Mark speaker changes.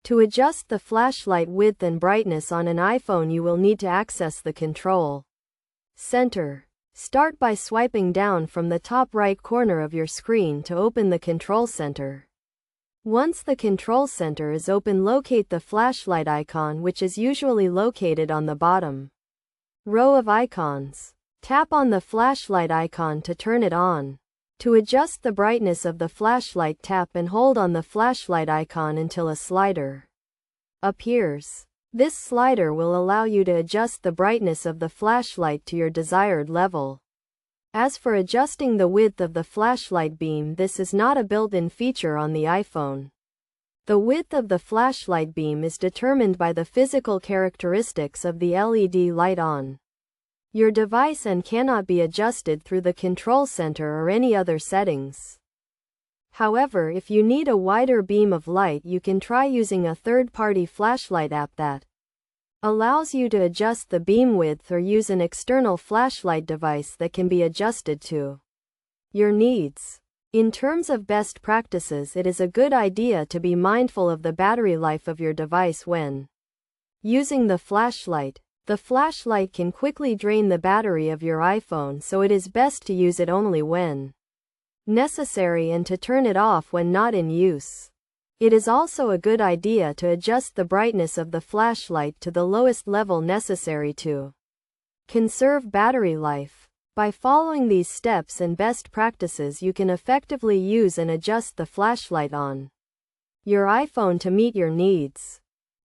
Speaker 1: To adjust the flashlight width and brightness on an iPhone, you will need to access the Control Center. Start by swiping down from the top right corner of your screen to open the Control Center. Once the Control Center is open, locate the flashlight icon, which is usually located on the bottom row of icons. Tap on the flashlight icon to turn it on. To adjust the brightness of the flashlight, tap and hold on the flashlight icon until a slider appears. This slider will allow you to adjust the brightness of the flashlight to your desired level. As for adjusting the width of the flashlight beam, this is not a built-in feature on the iPhone. The width of the flashlight beam is determined by the physical characteristics of the LED light on your device and cannot be adjusted through the Control Center or any other settings. However, if you need a wider beam of light, you can try using a third-party flashlight app that allows you to adjust the beam width, or use an external flashlight device that can be adjusted to your needs. In terms of best practices, it is a good idea to be mindful of the battery life of your device when using the flashlight. The flashlight can quickly drain the battery of your iPhone, so it is best to use it only when necessary and to turn it off when not in use. It is also a good idea to adjust the brightness of the flashlight to the lowest level necessary to conserve battery life. By following these steps and best practices, you can effectively use and adjust the flashlight on your iPhone to meet your needs.